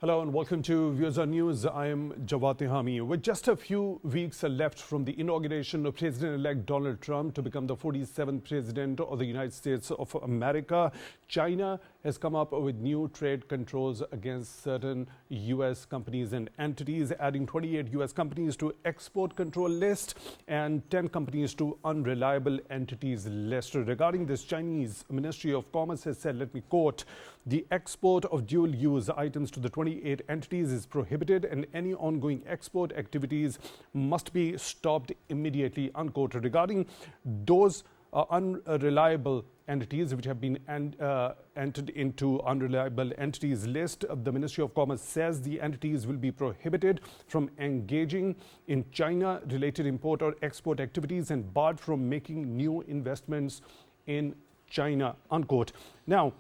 Hello and welcome to Viewers on News. I am Jawad Tehami. With just a few weeks left from the inauguration of President-elect Donald Trump to become the 47th President of the United States of America, China has come up with new trade controls against certain U.S. companies and entities, adding 28 U.S. companies to export control list and 10 companies to unreliable entities list. Regarding this, Chinese Ministry of Commerce has said, let me quote, "The export of dual-use items to the 28 entities is prohibited and any ongoing export activities must be stopped immediately," unquote. Regarding those unreliable entities which have been entered into unreliable entities list, the Ministry of Commerce says the entities will be prohibited from engaging in China-related import or export activities and barred from making new investments in China, unquote. Now,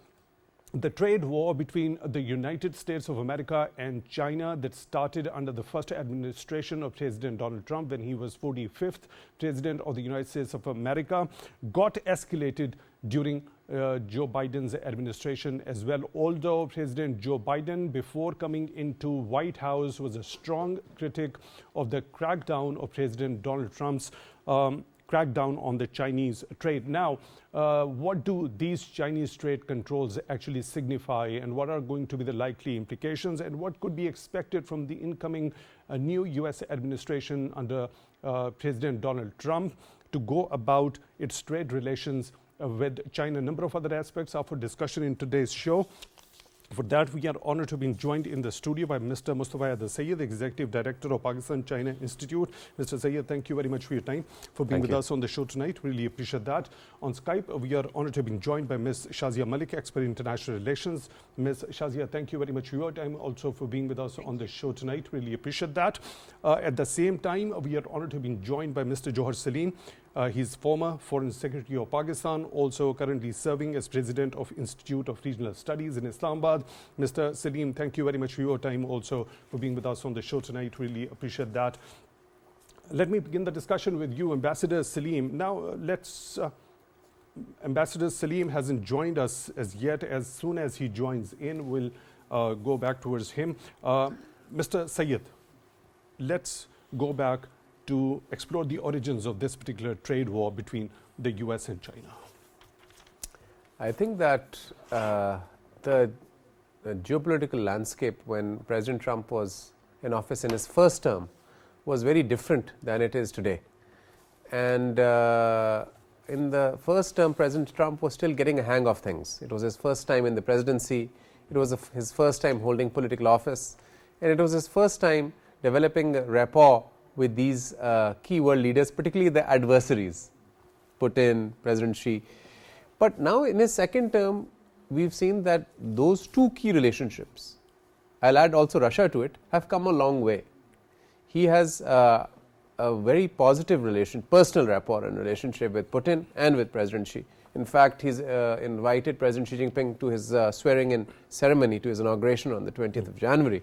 the trade war between the United States of America and China that started under the first administration of President Donald Trump when he was 45th President of the United States of America got escalated during Joe Biden's administration as well. Although President Joe Biden, before coming into White House, was a strong critic of the crackdown of President Donald Trump's crackdown on the Chinese trade. Now, what do these Chinese trade controls actually signify, and what are going to be the likely implications, and what could be expected from the incoming new U.S. administration under President Donald Trump to go about its trade relations with China? A number of other aspects are for discussion in today's show. For that, we are honored to be joined in the studio by Mr. Mustafa, Syed, the Executive Director of Pakistan-China Institute. Mr. Syed, thank you very much for your time, for being with us on the show tonight. Really appreciate that. On Skype, we are honored to be joined by Ms. Shazia Malik, Expert in International Relations. Ms. Shazia, thank you very much for your time, also for being with us on the show tonight. Really appreciate that. At the same time, we are honored to be joined by Mr. Jauhar Saleem. He's former Foreign Secretary of Pakistan, also currently serving as President of Institute of Regional Studies in Islamabad. Mr. Saleem, thank you very much for your time, also for being with us on the show tonight. Really appreciate that. Let me begin the discussion with you, Ambassador Saleem. Now, Ambassador Saleem hasn't joined us as yet. As soon as he joins in, we'll go back towards him. Mr. Syed, let's go back to explore the origins of this particular trade war between the US and China. I think that the geopolitical landscape when President Trump was in office in his first term was very different than it is today. And in the first term, President Trump was still getting a hang of things. It was his first time in the presidency. It was his first time holding political office. And it was his first time developing a rapport with these key world leaders, particularly the adversaries, Putin, President Xi. But now in his second term, we've seen that those two key relationships, I'll add also Russia to it, have come a long way. He has a very positive personal rapport and relationship with Putin and with President Xi. In fact, he's invited President Xi Jinping to his swearing-in ceremony, to his inauguration on the 20th of January.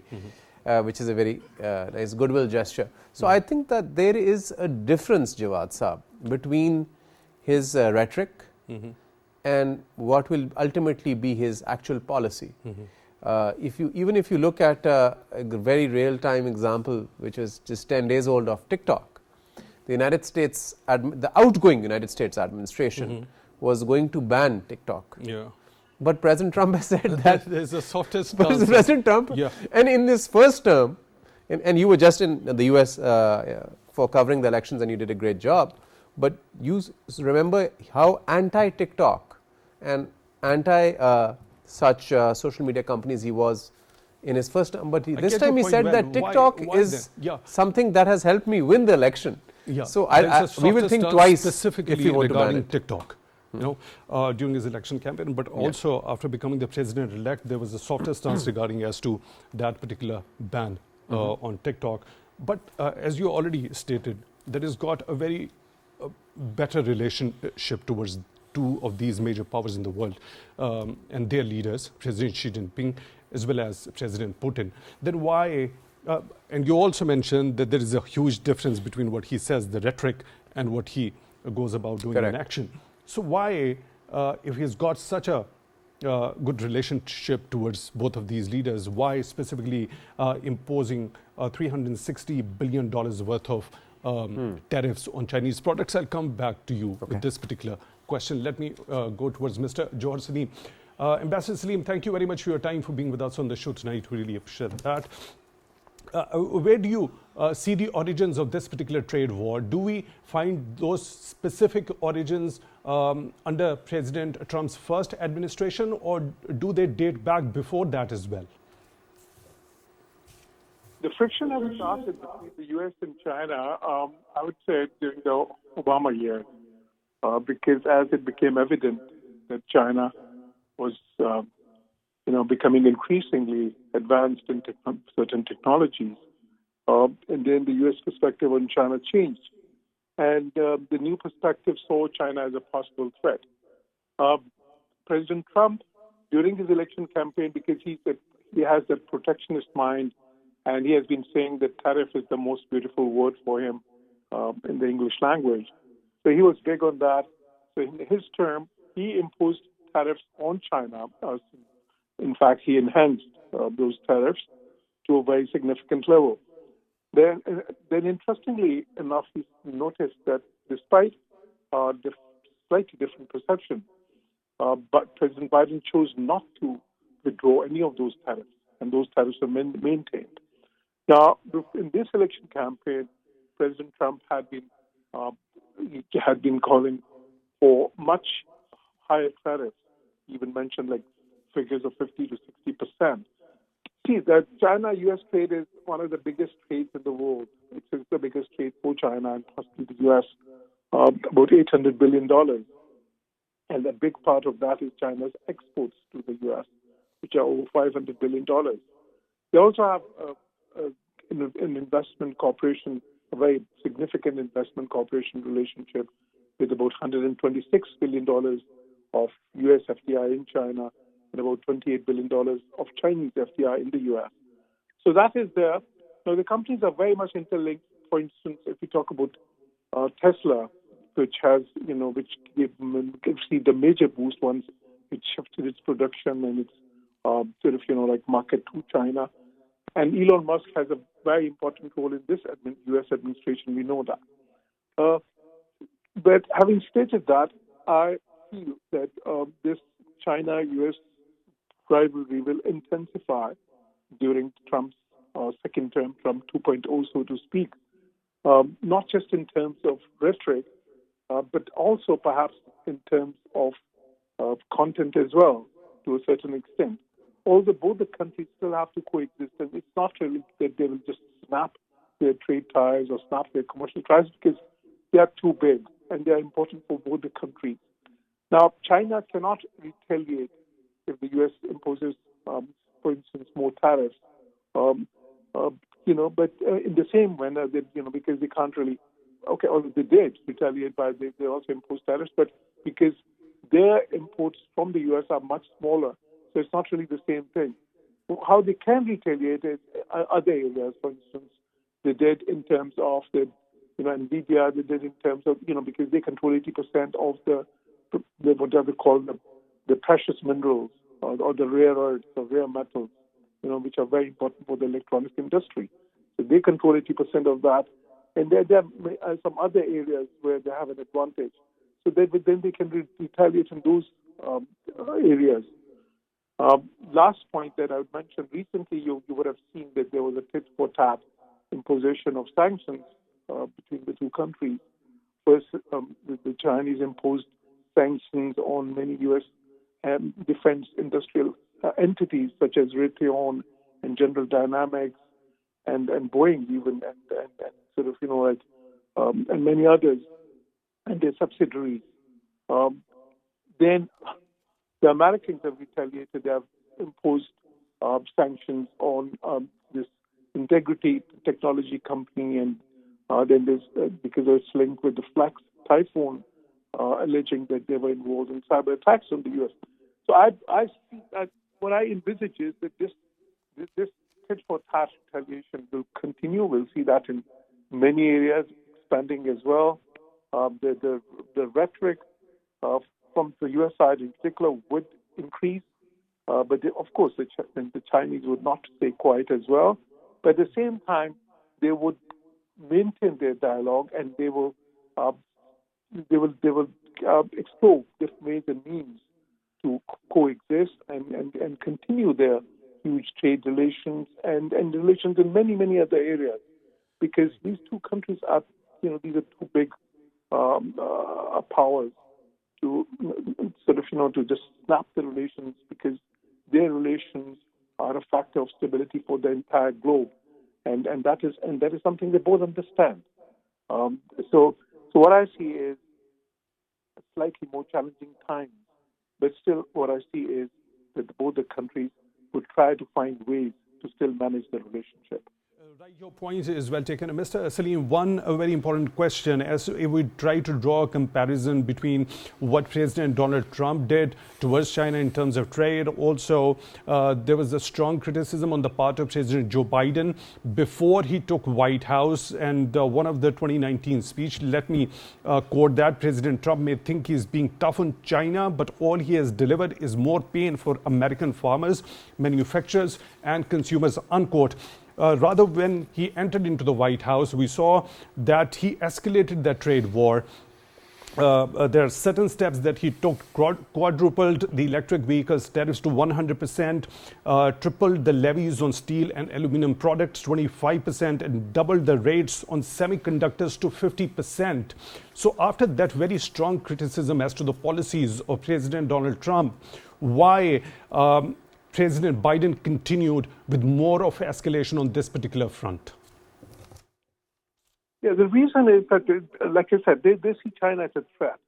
Which is a very nice goodwill gesture. So I think that there is a difference, Jawad Saab, between his rhetoric and what will ultimately be his actual policy. Even if you look at a very real-time example, which is just 10 days old, of TikTok, the United States, the outgoing United States administration was going to ban TikTok. Yeah. But President Trump has said that there's the softest President Trump, and in this first term, and you were just in the US for covering the elections and you did a great job, but you remember how anti-TikTok and anti-such social media companies he was in his first term. But this time he said that TikTok is something that has helped me win the election. So we will think twice specifically if we want regarding to ban it. TikTok. During his election campaign, but also after becoming the president-elect, there was a softer stance regarding as to that particular ban on TikTok. But as you already stated, that has got a very better relationship towards two of these major powers in the world and their leaders, President Xi Jinping as well as President Putin. Then why, and you also mentioned that there is a huge difference between what he says, the rhetoric, and what he goes about doing in action. So why, if he's got such a good relationship towards both of these leaders. Why specifically imposing $360 billion worth of tariffs on Chinese products? I'll come back to you with this particular question. Let me go towards Mr. Jauhar Saleem. Ambassador Saleem, thank you very much for your time, for being with us on the show tonight. We really appreciate that. Where do you see the origins of this particular trade war? Do we find those specific origins under President Trump's first administration, or do they date back before that as well? The friction has started between the U.S. and China, I would say, during the Obama years, because as it became evident that China was becoming increasingly advanced in certain technologies. And then the U.S. perspective on China changed. And the new perspective saw China as a possible threat. President Trump, during his election campaign, because he has that protectionist mind, and he has been saying that tariff is the most beautiful word for him in the English language. So he was big on that. So in his term, he imposed tariffs on China. In fact, he enhanced those tariffs to a very significant level. Then interestingly enough, he noticed that despite slightly different perception, but President Biden chose not to withdraw any of those tariffs, and those tariffs are maintained. Now, in this election campaign, President Trump had been calling for much higher tariffs, even mentioned like figures of 50 to 60%. See, that China-U.S. trade is one of the biggest trades in the world. It's the biggest trade for China and possibly the U.S., about $800 billion. And a big part of that is China's exports to the U.S., which are over $500 billion. They also have an investment cooperation, a very significant investment cooperation relationship with about $126 billion of U.S. FDI in China and about $28 billion of Chinese FDI in the U.S. So that is there. Now, the companies are very much interlinked. For instance, if we talk about Tesla, which has, which received a major boost once it shifted its production and its market to China. And Elon Musk has a very important role in this U.S. administration. We know that. But having stated that, I feel that this China-U.S. rivalry will intensify during Trump's second term, Trump 2.0, so to speak, not just in terms of rhetoric, but also perhaps in terms of content as well, to a certain extent. Although both the countries still have to coexist, and it's not really that they will just snap their trade ties or snap their commercial ties, because they are too big and they are important for both the countries. Now, China cannot retaliate if the U.S. imposes, for instance, more tariffs. But in the same manner, because they can't really, or they did retaliate by they also imposed tariffs, but because their imports from the U.S. are much smaller, so it's not really the same thing. How they can retaliate is other areas. For instance, they did in terms of the, NVIDIA. They did in terms of, because they control 80% of the what they call the precious minerals or the rare earths or rare metals, which are very important for the electronics industry. So they control 80% of that, and there are some other areas where they have an advantage. So then they can retaliate in those areas. Last point that I would mention, recently you would have seen that there was a tit-for-tat imposition of sanctions between the two countries. First, the Chinese imposed sanctions on many U.S. defense industrial entities such as Raytheon and General Dynamics and Boeing even and many others and their subsidiaries. Then the Americans have retaliated. They have imposed sanctions on this Integrity Technology company, and then there's because it's linked with the Flex Typhoon, alleging that they were involved in cyber attacks on the U.S. So I see that what I envisage is that this tit-for-tat retaliation will continue. We'll see that in many areas, expanding as well. The rhetoric from the U.S. side in particular would increase. But of course, the Chinese would not stay quiet as well. But at the same time, they would maintain their dialogue, and they will explore different ways and means to coexist and continue their huge trade relations and relations in many other areas, because these two countries are, these are two big powers to sort of, to just snap the relations, because their relations are a factor of stability for the entire globe, and that is something they both understand. So what I see is a slightly more challenging times, but still what I see is that both the countries would try to find ways to still manage the relationship. Right, your point is well taken. Mr. Saleem, one very important question, as if we try to draw a comparison between what President Donald Trump did towards China in terms of trade. Also, there was a strong criticism on the part of President Joe Biden before he took White House, and one of the 2019 speech, let me quote that: President Trump may think he's being tough on China, but all he has delivered is more pain for American farmers, manufacturers and consumers, unquote. Rather, when he entered into the White House, we saw that he escalated that trade war. There are certain steps that he took: quadrupled the electric vehicles tariffs to 100%, tripled the levies on steel and aluminum products 25%, and doubled the rates on semiconductors to 50%. So after that very strong criticism as to the policies of President Donald Trump, why President Biden continued with more of escalation on this particular front? Yeah, the reason is that, like I said, they see China as a threat,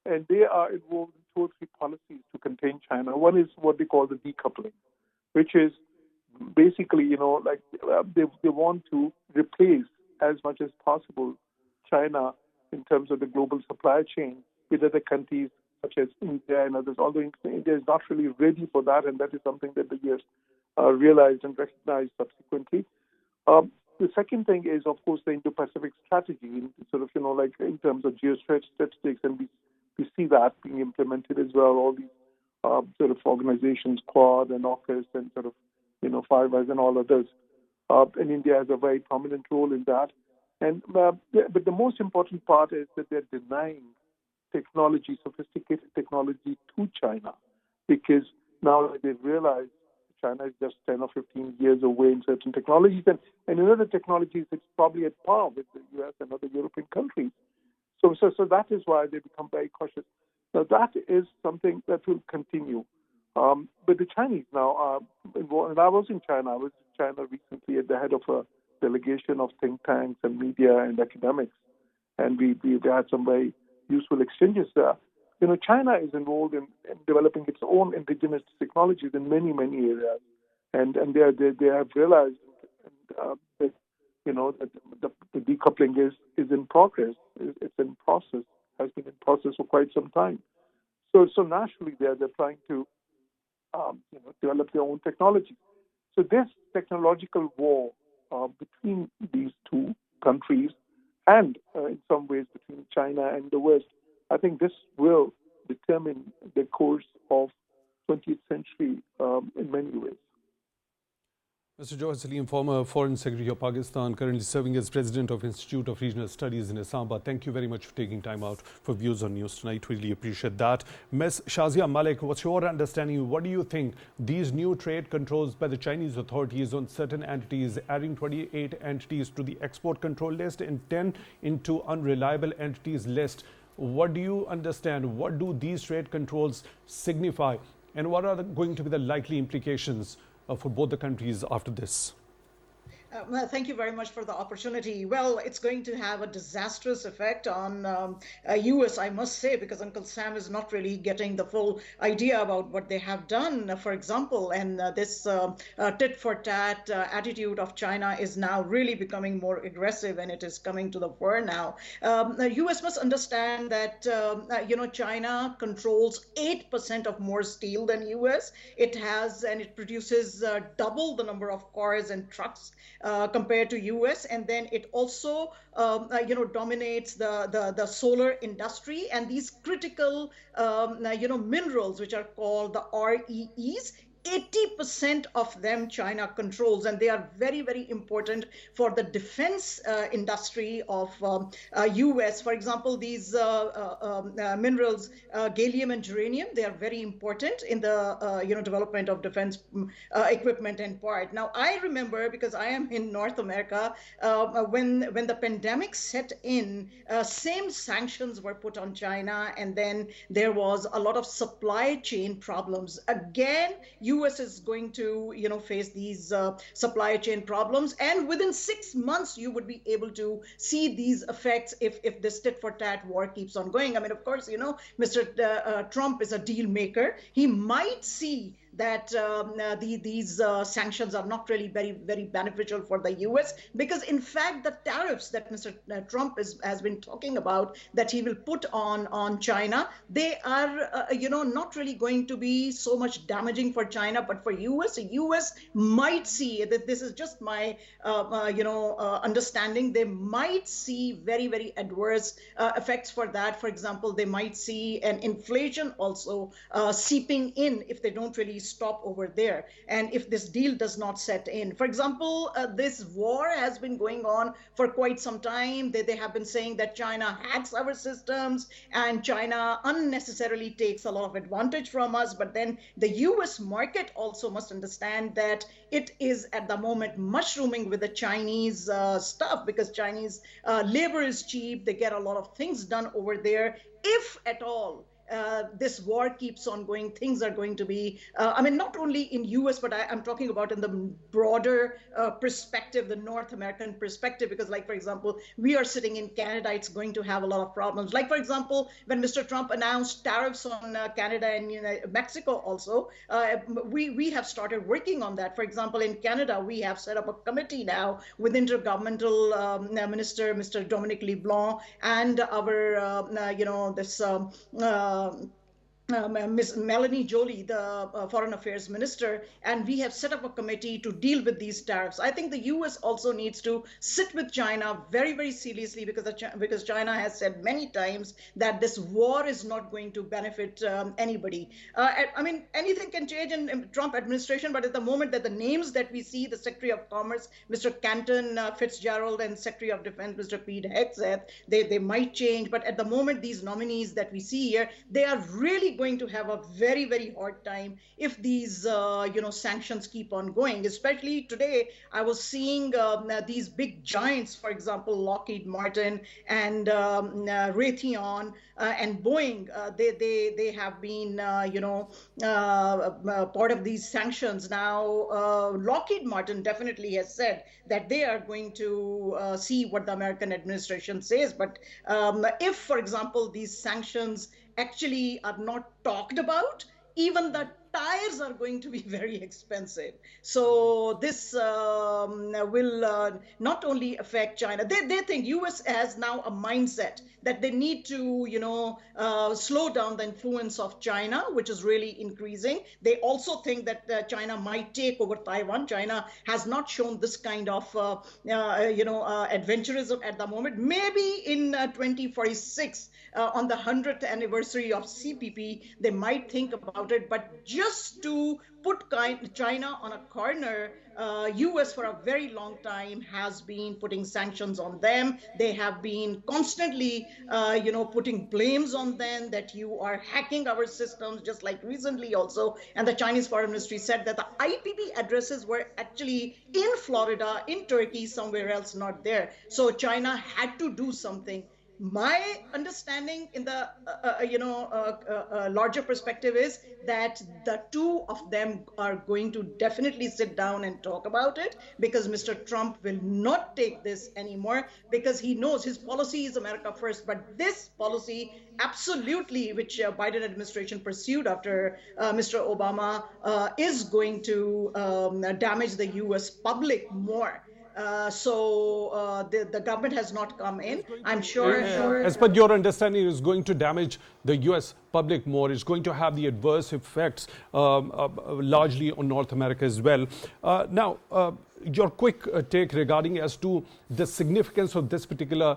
and they are involved in 2 or 3 policies to contain China. One is what they call the decoupling, which is basically, they want to replace as much as possible China in terms of the global supply chain with other countries such as India and others, although India is not really ready for that, and that is something that the U.S. Realized and recognized subsequently. The second thing is, of course, the Indo-Pacific strategy, sort of, in terms of geostatistics, and we see that being implemented as well. All these sort of organizations, Quad and AUKUS and sort of, Five Eyes and all others. And India has a very prominent role in that. But the most important part is that they're denying technology, sophisticated technology to China, because now they realize China is just 10 or 15 years away in certain technologies, and in other technologies it's probably at par with the US and other European countries. So that is why they become very cautious. Now that is something that will continue. But the Chinese now are involved, and I was in China recently at the head of a delegation of think tanks and media and academics, and we had some very useful exchanges there. China is involved in developing its own indigenous technologies in many areas, and they have realized that that the decoupling is in progress. It's in process. Has been in process for quite some time. So naturally, they're trying to develop their own technology. So this technological war between these two countries, and in some ways between China and the West, I think this will determine the course of 20th century in many ways. Mr. Jawad Saleem, former Foreign Secretary of Pakistan, currently serving as President of Institute of Regional Studies in Islamabad. Thank you very much for taking time out for Views on News tonight. Really appreciate that. Ms. Shazia, Malik, what's your understanding? What do you think these new trade controls by the Chinese authorities on certain entities, adding 28 entities to the export control list and 10 into unreliable entities list, what do you understand? What do these trade controls signify? And what are going to be the likely implications for both the countries after this? Well, thank you very much for the opportunity. Well, it's going to have a disastrous effect on US, I must say, because Uncle Sam is not really getting the full idea about what they have done, for example. And this tit for tat attitude of China is now really becoming more aggressive, and it is coming to the fore now. The US must understand that, China controls 8% of more steel than US. It has, and it produces double the number of cars and trucks compared to US, and then it also dominates the solar industry and these critical minerals which are called the REEs. 80% of them China controls, and they are very, very important for the defense industry of US. For example, these minerals, gallium and germanium, they are very important in the development of defense equipment and part. Now, I remember, because I am in North America, when the pandemic set in, same sanctions were put on China, and then there was a lot of supply chain problems. Again, US is going to face these supply chain problems, and within 6 months you would be able to see these effects if this tit for tat war keeps on going. I mean, of course, Mr. Trump is a deal maker. He might see that these sanctions are not really very, very beneficial for the US, because in fact the tariffs that Mr. Trump has been talking about that he will put on China, they are not really going to be so much damaging for China, but for US, the US might see that, this is just my understanding, they might see very, very adverse effects for that. For example, they might see an inflation also seeping in if they don't really stop over there, and if this deal does not set in. For example, this war has been going on for quite some time. They have been saying that China hacks our systems and China unnecessarily takes a lot of advantage from us, but then the US market also must understand that it is at the moment mushrooming with the Chinese stuff, because Chinese labor is cheap, they get a lot of things done over there. If at all this war keeps on going, things are going to be, not only in US, but I'm talking about in the broader perspective, the North American perspective, because like, for example, we are sitting in Canada, it's going to have a lot of problems. Like, for example, when Mr. Trump announced tariffs on Canada and Mexico also, we have started working on that. For example, in Canada, we have set up a committee now with Intergovernmental Minister, Mr. Dominic LeBlanc, and our, Ms. Melanie Joly, the Foreign Affairs Minister, and we have set up a committee to deal with these tariffs. I think the US also needs to sit with China very, very seriously, because China has said many times that this war is not going to benefit anybody. Anything can change in Trump administration, but at the moment that the names that we see, the Secretary of Commerce, Mr. Canton Fitzgerald, and Secretary of Defense, Mr. Pete Hegseth, they might change. But at the moment, these nominees that we see here, they are really going to have a very, very hard time if these sanctions keep on going. Especially today, I was seeing these big giants, for example, Lockheed Martin and Raytheon and Boeing. They have been part of these sanctions. Now, Lockheed Martin definitely has said that they are going to see what the American administration says. But if, for example, these sanctions actually are not talked about, even the tires are going to be very expensive. So this will not only affect China. They think US has now a mindset that they need to, slow down the influence of China, which is really increasing. They also think that China might take over Taiwan. China has not shown this kind of, adventurism at the moment. Maybe in 2046, on the 100th anniversary of CPP, they might think about it. But just to put China on a corner, US for a very long time has been putting sanctions on them. They have been constantly, putting blames on them that you are hacking our systems, just like recently also. And the Chinese Foreign Ministry said that the IPP addresses were actually in Florida, in Turkey, somewhere else, not there. So China had to do something. My understanding in the larger perspective is that the two of them are going to definitely sit down and talk about it, because Mr. Trump will not take this anymore, because he knows his policy is America first. But this policy, absolutely, which Biden administration pursued after Mr. Obama, is going to damage the US public more. The government has not come in. I'm sure. As per your understanding, is going to damage the U.S. public more. It's going to have the adverse effects largely on North America as well. Now, your quick take regarding as to the significance of this particular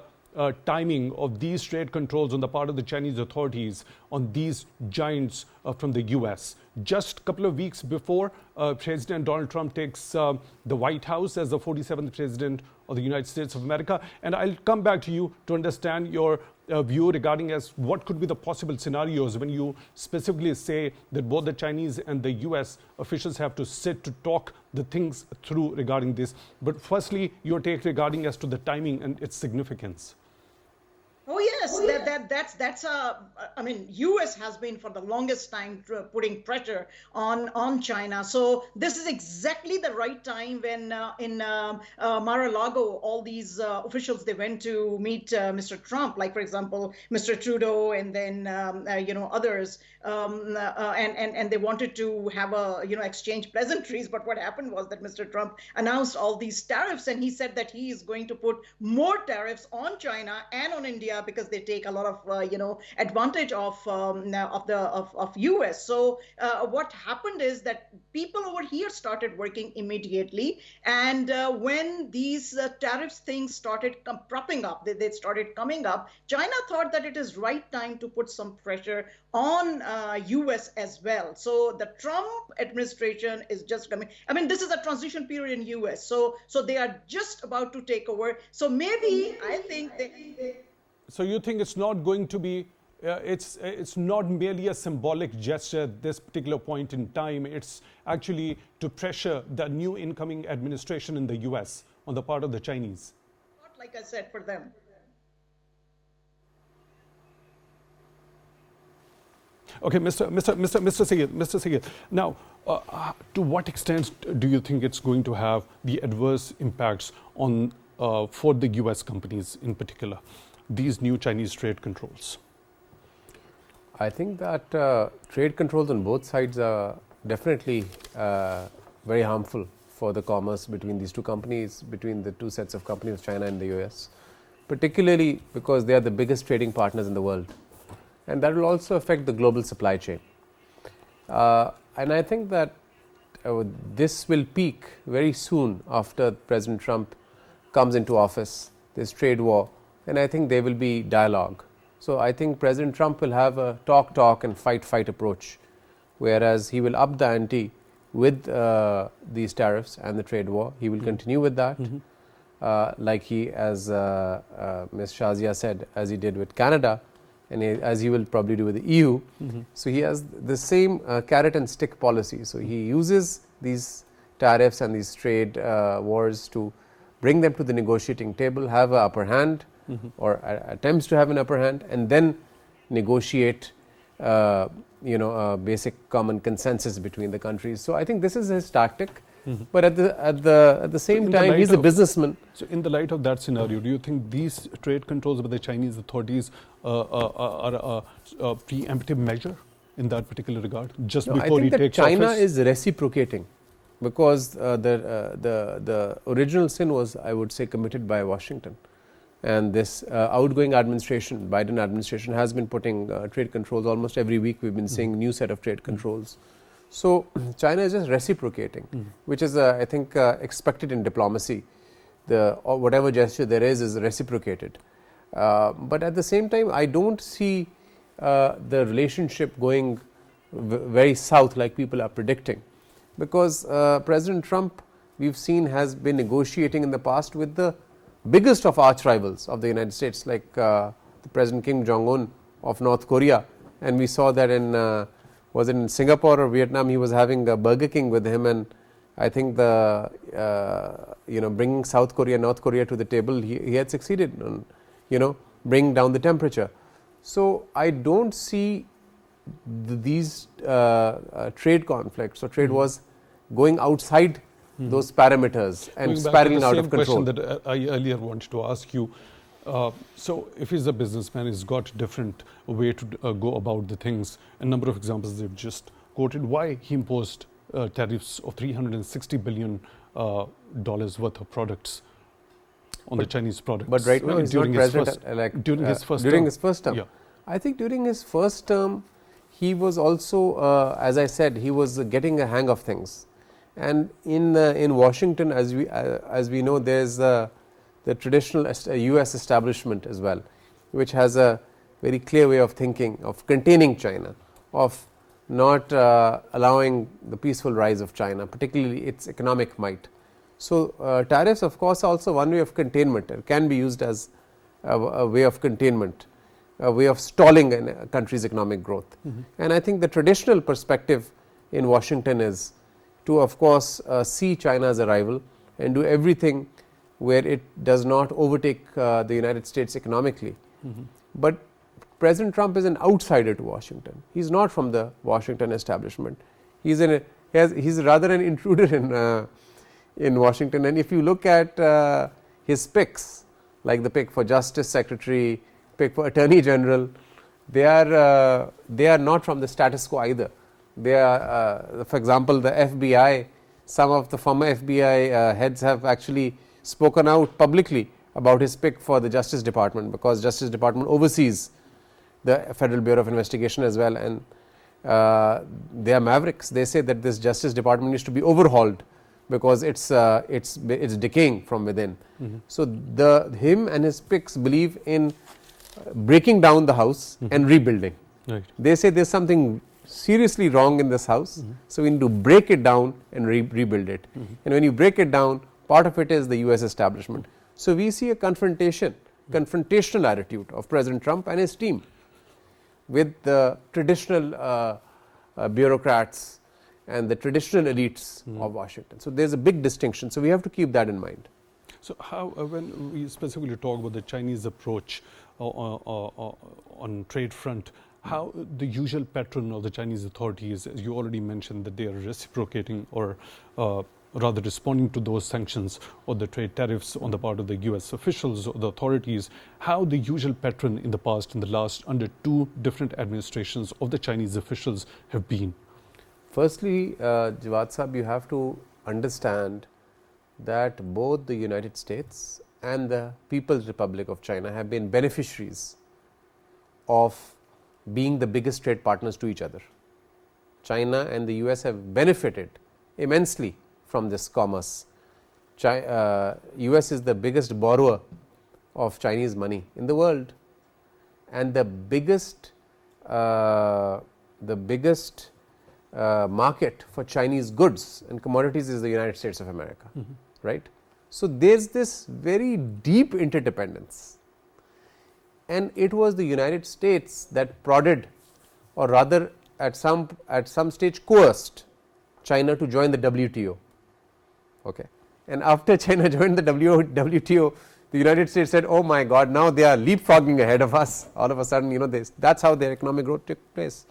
timing of these trade controls on the part of the Chinese authorities on these giants from the U.S. Just a couple of weeks before President Donald Trump takes the White House as the 47th President of the United States of America. And I'll come back to you to understand your view regarding as what could be the possible scenarios when you specifically say that both the Chinese and the U.S. officials have to sit to talk the things through regarding this. But firstly, your take regarding as to the timing and its significance. Oh yes, that's I mean, U.S. has been for the longest time putting pressure on China. So this is exactly the right time when in Mar-a-Lago, all these officials, they went to meet Mr. Trump, like for example, Mr. Trudeau, and then others, and they wanted to have a exchange pleasantries. But what happened was that Mr. Trump announced all these tariffs, and he said that he is going to put more tariffs on China and on India, because they take a lot of advantage of US. So what happened is that people over here started working immediately, and when these tariffs things started propping up, they started coming up, China thought that it is right time to put some pressure on US as well. So the Trump administration is just coming. I mean, this is a transition period in US, so they are just about to take over. So maybe I think So you think it's not going to be, it's not merely a symbolic gesture at this particular point in time. It's actually to pressure the new incoming administration in the US on the part of the Chinese. Not like I said, for them. Okay, Mr. Syed. Now, to what extent do you think it's going to have the adverse impacts on for the US companies in particular, these new Chinese trade controls? I think that trade controls on both sides are definitely very harmful for the commerce between these two companies, between the two sets of companies, China and the US, particularly because they are the biggest trading partners in the world. And that will also affect the global supply chain. And I think that this will peak very soon after President Trump comes into office, this trade war, and I think there will be dialogue. So I think President Trump will have a talk and fight approach, whereas he will up the ante with these tariffs and the trade war. He will continue with that, like he, as Ms. Shazia said, as he did with Canada, and as he will probably do with the EU. So he has the same carrot and stick policy. So he uses these tariffs and these trade wars to bring them to the negotiating table, have an upper hand, or attempts to have an upper hand, and then negotiate a basic common consensus between the countries. So I think this is his tactic. But at the same time, he's a businessman. So in the light of that scenario, do you think these trade controls by the Chinese authorities are a preemptive measure in that particular regard, just before he takes office? China is reciprocating, because the original sin was, I would say, committed by Washington. And this outgoing administration, Biden administration, has been putting trade controls almost every week. We've been seeing new set of trade controls. So China is just reciprocating, which is, I think, expected in diplomacy. Or whatever gesture there is reciprocated. But at the same time, I don't see the relationship going very south like people are predicting, because President Trump, we've seen, has been negotiating in the past with the biggest of arch rivals of the United States, like the President Kim Jong-un of North Korea, and we saw that in was it in Singapore or Vietnam, he was having a Burger King with him, and I think the bringing South Korea, North Korea to the table, he had succeeded on bringing down the temperature. So I don't see these trade conflicts or trade wars going outside those parameters and spiraling out of control. Going back to the same question that I earlier wanted to ask you. So if he's a businessman, he's got a different way to go about the things. A number of examples they've just quoted. Why he imposed tariffs of $360 billion worth of products on the Chinese products. But right now, he's not president during his first term. Yeah. I think during his first term, he was also, as I said, he was getting a hang of things. And in Washington, as we know, there's the traditional US establishment as well, which has a very clear way of thinking of containing China, of not allowing the peaceful rise of China, particularly its economic might. So tariffs, of course, are also one way of containment. It can be used as a way of containment, a way of stalling a country's economic growth. And I think the traditional perspective in Washington is to, of course, see China as a rival and do everything where it does not overtake the United States economically. But President Trump is an outsider to Washington. He is not from the Washington establishment. He's rather an intruder in Washington. And if you look at his picks, like the pick for Justice Secretary, pick for Attorney General, they are not from the status quo either. They are, for example, the FBI. Some of the former FBI heads have actually spoken out publicly about his pick for the Justice Department, because Justice Department oversees the Federal Bureau of Investigation as well, and they are mavericks. They say that this Justice Department needs to be overhauled because it's decaying from within. So him and his picks believe in breaking down the house and rebuilding. Right. They say there's something seriously wrong in this house, so we need to break it down and rebuild it. And when you break it down, part of it is the US establishment. So we see a confrontational attitude of President Trump and his team with the traditional bureaucrats and the traditional elites of Washington. So there's a big distinction. So we have to keep that in mind. So how, when we specifically talk about the Chinese approach on trade front, how the usual pattern of the Chinese authorities, as you already mentioned, that they are reciprocating or rather responding to those sanctions or the trade tariffs on the part of the US officials or the authorities, how the usual pattern in the past, in the last under 2 different administrations of the Chinese officials have been? Firstly, Jawad Sahab, you have to understand that both the United States and the People's Republic of China have been beneficiaries of being the biggest trade partners to each other. China and the US have benefited immensely from this commerce. US is the biggest borrower of Chinese money in the world, and the biggest market for Chinese goods and commodities is the United States of America, right? So there's this very deep interdependence, and it was the United States that prodded, or rather at some stage coerced China to join the WTO. Okay. And after China joined the WTO, the United States said, oh my God, now they are leapfrogging ahead of us. All of a sudden, you know, that's how their economic growth took place.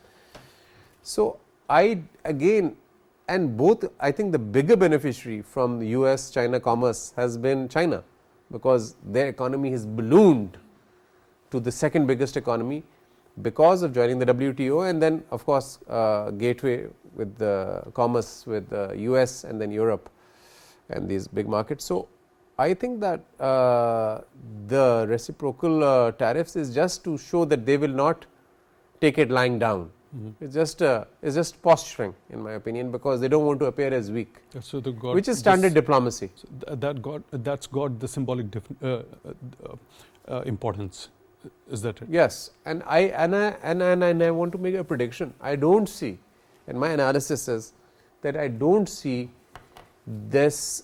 So I think the bigger beneficiary from the US China commerce has been China, because their economy has ballooned to the second biggest economy because of joining the WTO, and then of course gateway with the commerce with the US and then Europe and these big markets. So I think that the reciprocal tariffs is just to show that they will not take it lying down. It's just posturing, in my opinion, because they don't want to appear as weak, so which is standard diplomacy. So that's got the symbolic importance. Is that it? Yes, and I want to make a prediction. I don't see, and my analysis is that I don't see this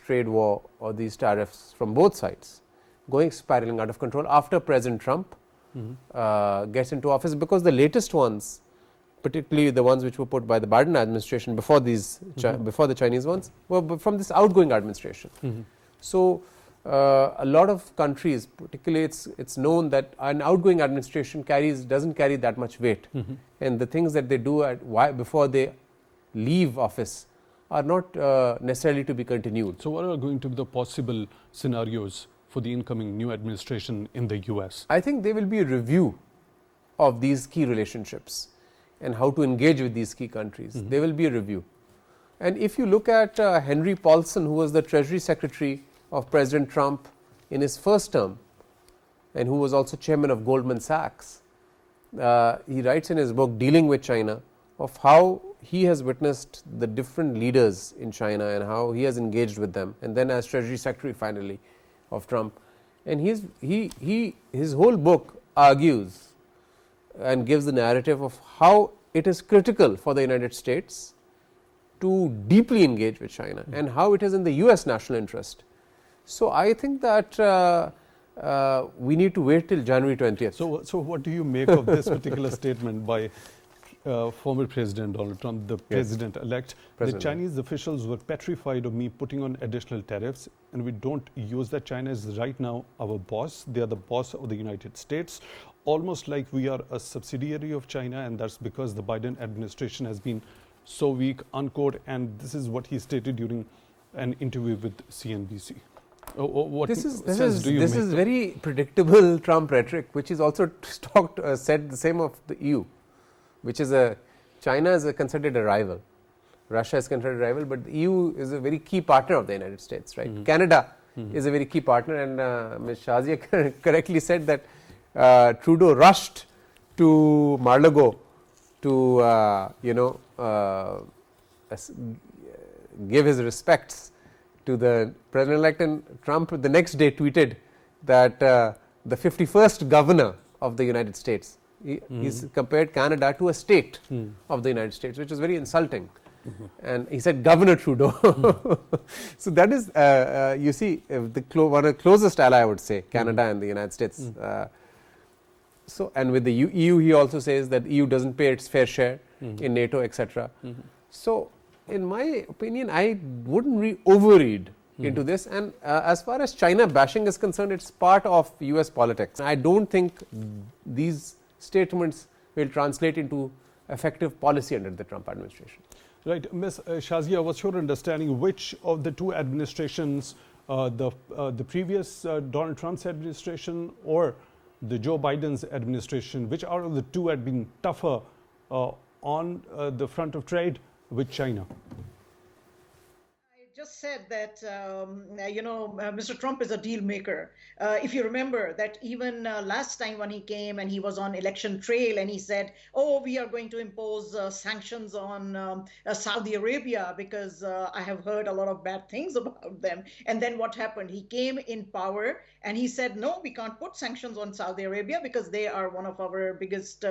trade war or these tariffs from both sides spiraling out of control after President Trump gets into office, because the latest ones, particularly the ones which were put by the Biden administration before before the Chinese ones, were from this outgoing administration. So a lot of countries, particularly it's known that an outgoing administration doesn't carry that much weight, and the things that they do before they leave office are not necessarily to be continued. So what are going to be the possible scenarios for the incoming new administration in the US? I think there will be a review of these key relationships and how to engage with these key countries. There will be a review. And if you look at Henry Paulson, who was the Treasury Secretary of President Trump in his first term, and who was also chairman of Goldman Sachs. He writes in his book Dealing with China of how he has witnessed the different leaders in China and how he has engaged with them, and then as Treasury Secretary finally of Trump. And his whole book argues and gives the narrative of how it is critical for the United States to deeply engage with China and how it is in the US national interest. So I think that we need to wait till January 20th. So what do you make of this particular statement by former President Donald Trump, the president-elect? The Chinese officials were petrified of me putting on additional tariffs, and we don't use that. China is right now our boss. They are the boss of the United States, almost like we are a subsidiary of China, and that's because the Biden administration has been so weak, unquote. And this is what he stated during an interview with CNBC. What this is very predictable Trump rhetoric, which is also said the same of the EU, which is China is considered a rival, Russia is considered a rival, but the EU is a very key partner of the United States, right? Canada is a very key partner, and Ms. Shazia correctly said that Trudeau rushed to Mar-a-Lago to give his respects to the president-elect, and Trump the next day tweeted that the 51st governor of the United States, he's compared Canada to a state of the United States, which is very insulting. And he said Governor Trudeau. So that is, you see, one of the closest ally, I would say, Canada and the United States. So, and with the EU, he also says that EU doesn't pay its fair share in NATO, etc. So, in my opinion, I wouldn't overread into this. And as far as China bashing is concerned, it's part of US politics. I don't think these statements will translate into effective policy under the Trump administration. Right. Ms. Shazia, what's your understanding? Which of the two administrations, the previous Donald Trump's administration or the Joe Biden's administration, which out of the two had been tougher on the front of trade with China? I just said that, Mr. Trump is a deal maker. If you remember that even last time when he came and he was on election trail and he said, oh, we are going to impose sanctions on Saudi Arabia because I have heard a lot of bad things about them. And then what happened? He came in power and he said, no, we can't put sanctions on Saudi Arabia because they are one of our biggest,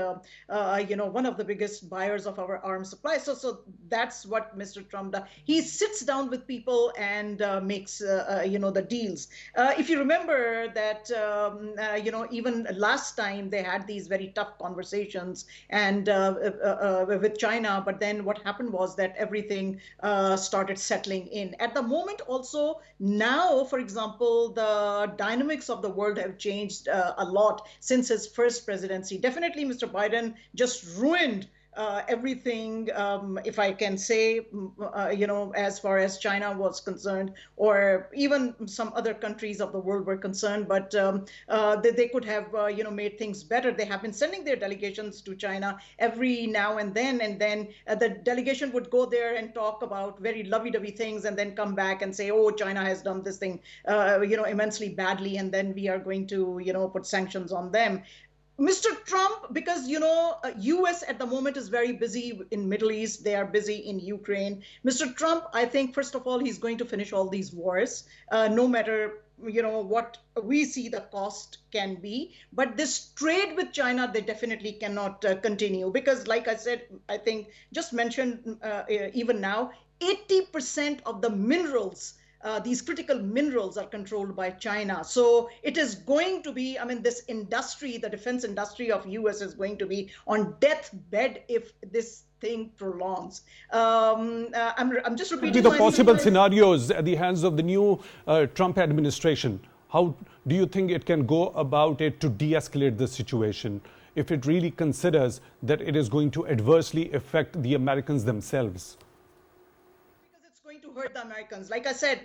one of the biggest buyers of our arms supply. So that's what Mr. Trump does. He sits down with people and makes, the deals. If you remember that, even last time they had these very tough conversations and with China, but then what happened was that everything started settling in. At the moment also, now, for example, the dynamics of the world have changed a lot since his first presidency. Definitely, Mr. Biden just ruined everything, if I can say, as far as China was concerned, or even some other countries of the world were concerned, but they could have, made things better. They have been sending their delegations to China every now and then the delegation would go there and talk about very lovey-dovey things and then come back and say, oh, China has done this thing, immensely badly, and then we are going to, put sanctions on them. Mr. Trump, because, U.S. at the moment is very busy in Middle East. They are busy in Ukraine. Mr. Trump, I think, first of all, he's going to finish all these wars, no matter, what we see the cost can be. But this trade with China, they definitely cannot continue because, like I said, I think just mentioned even now, 80% of the minerals, these critical minerals are controlled by China. So it is going to be, this industry, the defense industry of US is going to be on deathbed if this thing prolongs. I'm just repeating the possible scenarios at the hands of the new Trump administration. How do you think it can go about it to de-escalate the situation if it really considers that it is going to adversely affect the Americans themselves? To hurt the Americans. Like I said,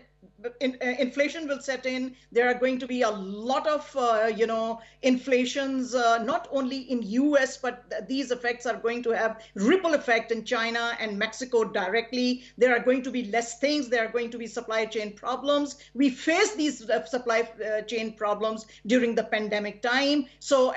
inflation will set in. There are going to be a lot of, inflations, not only in US, but these effects are going to have ripple effect in China and Mexico directly. There are going to be less things. There are going to be supply chain problems. We faced these supply chain problems during the pandemic time. So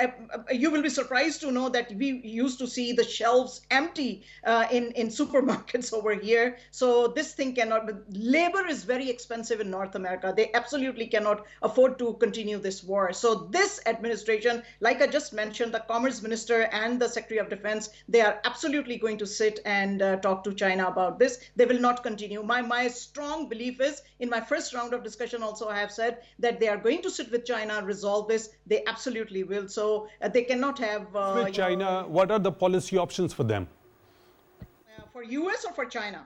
you will be surprised to know that we used to see the shelves empty in supermarkets over here. So this thing cannot, labor is very expensive in North America. They absolutely cannot afford to continue this war. So this administration, like I just mentioned, the Commerce Minister and the Secretary of Defense, they are absolutely going to sit and talk to China about this. They will not continue. My strong belief is, in my first round of discussion also, I have said that they are going to sit with China, resolve this. They absolutely will. So they cannot have... with China, what are the policy options for them? For US or for China?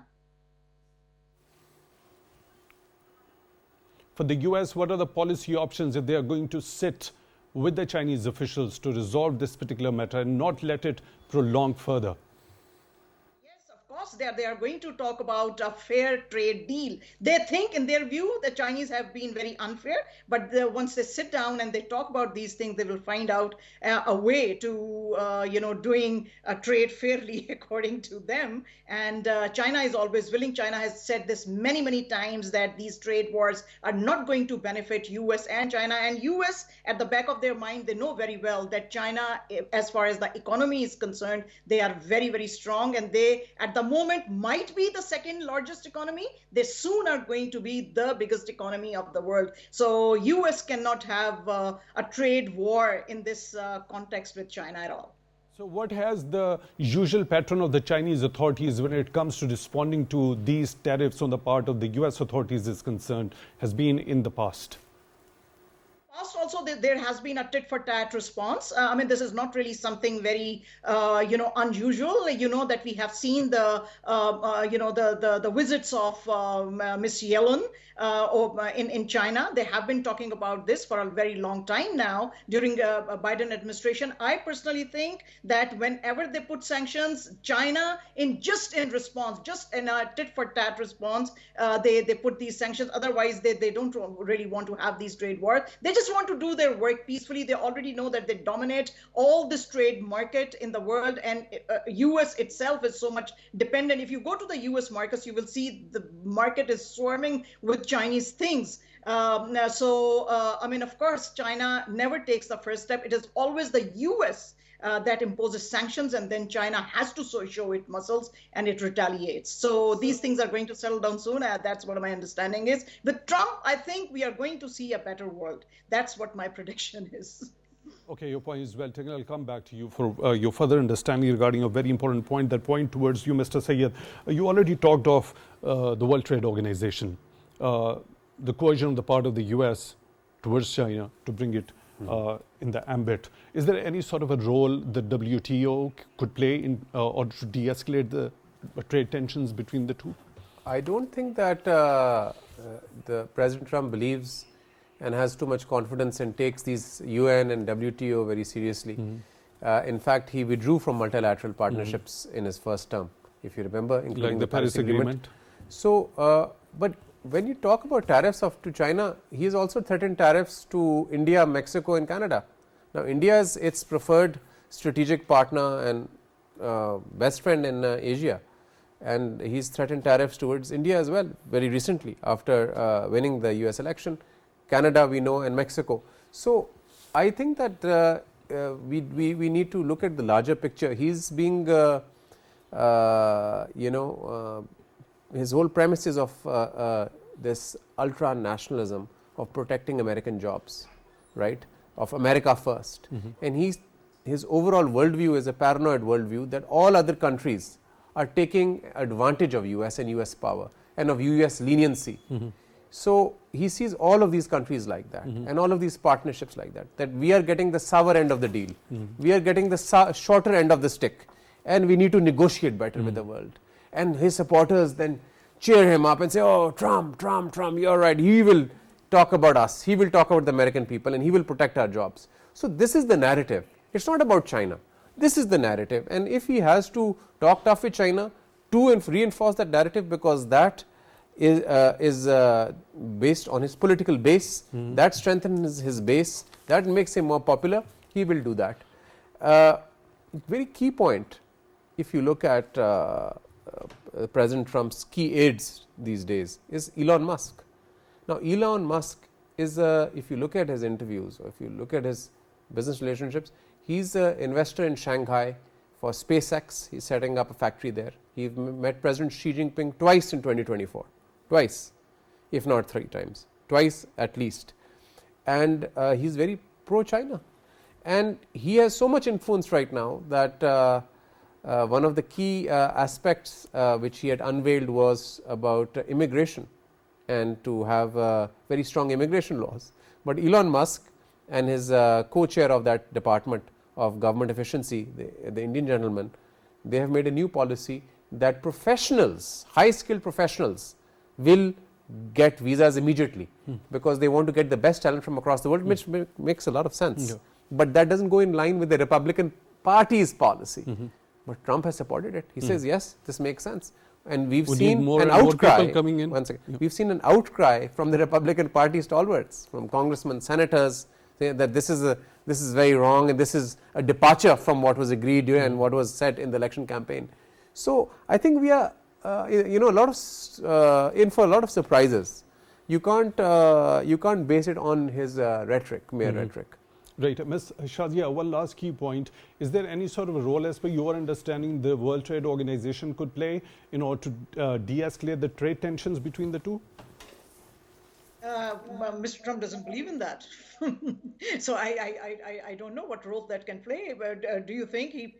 For the US, what are the policy options if they are going to sit with the Chinese officials to resolve this particular matter and not let it prolong further? They are going to talk about a fair trade deal. They think, in their view, the Chinese have been very unfair, but once they sit down and they talk about these things, they will find out a way to, doing trade fairly according to them. And China is always willing. China has said this many, many times that these trade wars are not going to benefit US and China. And US, at the back of their mind, they know very well that China, as far as the economy is concerned, they are very, very strong. And they, at the moment, might be the second largest economy. They soon are going to be the biggest economy of the world. So US cannot have a trade war in this context with China at all. So what has the usual pattern of the Chinese authorities when it comes to responding to these tariffs on the part of the US authorities is concerned has been in the past? Also, there has been a tit-for-tat response. I mean, this is not really something very, unusual. That we have seen the visits of Miss Yellen in China. They have been talking about this for a very long time now during Biden administration. I personally think that whenever they put sanctions, China, in response, just in a tit-for-tat response, they put these sanctions. Otherwise, they don't really want to have these trade wars. They just want to do their work peacefully. They already know that they dominate all this trade market in the world, and US itself is so much dependent. If you go to the US markets, you will see the market is swarming with Chinese things. Of course, China never takes the first step. It is always the US that imposes sanctions, and then China has to show its muscles and it retaliates. So these things are going to settle down soon. That's what my understanding is. With Trump, I think we are going to see a better world. That's what my prediction is. Okay, your point is well taken. I'll come back to you for your further understanding regarding a very important point, that point towards you, Mr. Syed. You already talked of the World Trade Organization, the coercion on the part of the US towards China to bring it in the ambit. Is there any sort of a role the WTO could play in order to de-escalate the trade tensions between the two? I don't think that the President Trump believes and has too much confidence and takes these UN and WTO very seriously. In fact, he withdrew from multilateral partnerships in his first term, if you remember, including like the Paris Agreement. So, but when you talk about tariffs to China, he has also threatened tariffs to India, Mexico and Canada. Now, India is its preferred strategic partner and best friend in Asia, and he's threatened tariffs towards India as well very recently after winning the US election. Canada, we know, and Mexico. So I think that we need to look at the larger picture. He's being, his whole premise is of this ultra nationalism of protecting American jobs, right? Of America first. And his overall worldview is a paranoid worldview that all other countries are taking advantage of US and US power and of US leniency. So he sees all of these countries like that and all of these partnerships like that, that we are getting the sour end of the deal. We are getting the shorter end of the stick, and we need to negotiate better with the world. And his supporters then cheer him up and say, oh, Trump, Trump, Trump, you're right. He will talk about us. He will talk about the American people, and he will protect our jobs. So this is the narrative. It's not about China. This is the narrative. And if he has to talk tough with China to reinforce that narrative, because that is based on his political base. That strengthens his base, that makes him more popular, he will do that. Very key point, if you look at President Trump's key aides these days, is Elon Musk. Now, Elon Musk is if you look at his interviews, or if you look at his business relationships, he is an investor in Shanghai for SpaceX. He is setting up a factory there. He met President Xi Jinping twice in 2024, twice, if not 3 times, twice at least. And he is very pro-China. And he has so much influence right now that one of the key aspects which he had unveiled was about immigration, and to have very strong immigration laws. But Elon Musk and his co-chair of that department of government efficiency, the Indian gentleman, they have made a new policy that professionals, high skilled professionals, will get visas immediately because they want to get the best talent from across the world, which makes a lot of sense. Yeah. But that does not go in line with the Republican Party's policy. But Trump has supported it. He says, yes, this makes sense. And we have seen an outcry. Coming in. One second. We have seen an outcry from the Republican Party stalwarts, from congressmen, senators, saying that this is very wrong and this is a departure from what was agreed and what was said in the election campaign. So I think we are a lot of in for a lot of surprises. You can't base it on his rhetoric, mere rhetoric. Right. Ms. Shazia, one last key point. Is there any sort of a role, as per your understanding, the World Trade Organization could play in order to de-escalate the trade tensions between the two? Mr. Trump doesn't believe in that. So I don't know what role that can play. But do you think he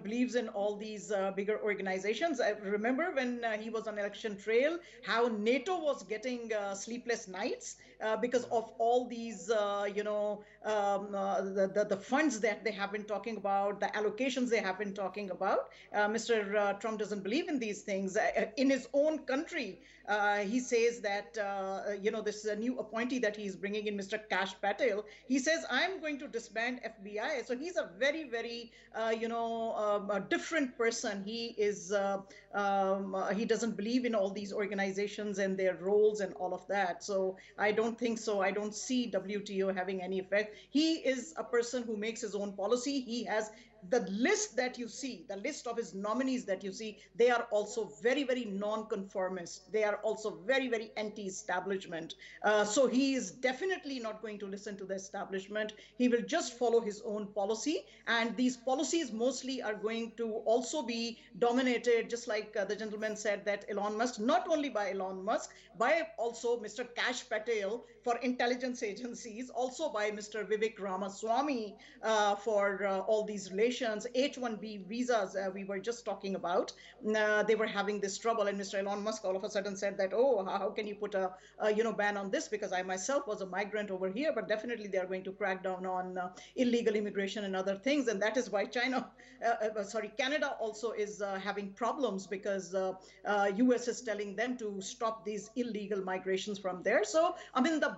believes in all these bigger organizations? I remember when he was on election trail, how NATO was getting sleepless nights because of all these the funds that they have been talking about, the allocations they have been talking about. Mr. Trump doesn't believe in these things. In his own country, he says that this new appointee that he's bringing in, Mr. Kash Patel, he says, I'm going to disband FBI. So he's a very, very a different person. He is he doesn't believe in all these organizations and their roles and all of that. So I don't think so. I don't see WTO having any effect. He is a person who makes his own policy. He has the list that you see, the list of his nominees that you see, they are also very, very non-conformist. They are also very, very anti-establishment. So he is definitely not going to listen to the establishment. He will just follow his own policy. And these policies mostly are going to also be dominated, just like the gentleman said, that Elon Musk, not only by Elon Musk, by also Mr. Kash Patel for intelligence agencies, also by Mr. Vivek Ramaswamy for all these relations. H-1B visas we were just talking about, they were having this trouble, and Mr. Elon Musk all of a sudden said that, oh, how can you put a ban on this, because I myself was a migrant over here, but definitely they are going to crack down on illegal immigration and other things. And that is why Canada also is having problems, because US is telling them to stop these illegal migrations from there. So I mean, in the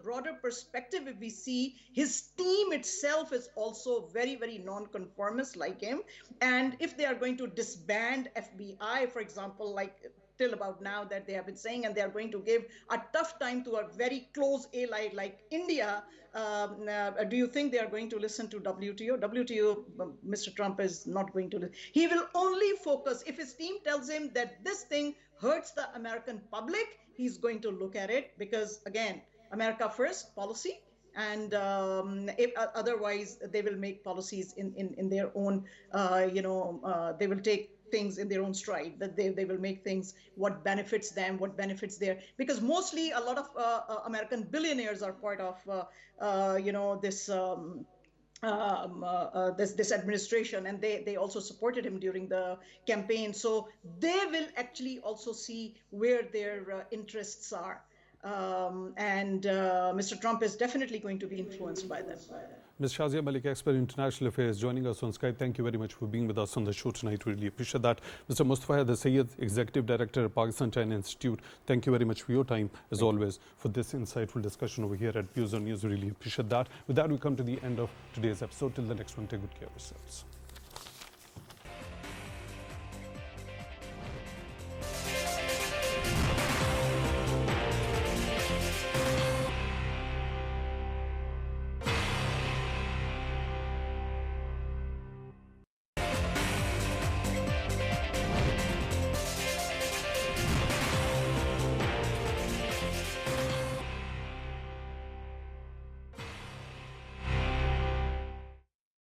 broader perspective, if we see, his team itself is also very, very non-conformist like him. And if they are going to disband FBI, for example, like till about now that they have been saying, and they are going to give a tough time to a very close ally like India, do you think they are going to listen to WTO? WTO, Mr. Trump is not going to listen. He will only focus, if his team tells him that this thing hurts the American public, he's going to look at it, because again, America first policy. And if otherwise, they will make policies in their own, they will take things in their own stride, that they will make things what benefits them, what benefits their, because mostly a lot of American billionaires are part of, this administration, and they also supported him during the campaign. So they will actually also see where their interests are. Mr. Trump is definitely going to be influenced by them. Ms. Shazia Malik, expert in international affairs, joining us on Skype. Thank you very much for being with us on the show tonight. Really appreciate that. Mr. Mustafa, the Syed, Executive Director of Pakistan-China Institute, thank you very much for your time, as always, for this insightful discussion over here at Views on News. Really appreciate that. With that, we come to the end of today's episode. Till the next one, take good care of yourselves.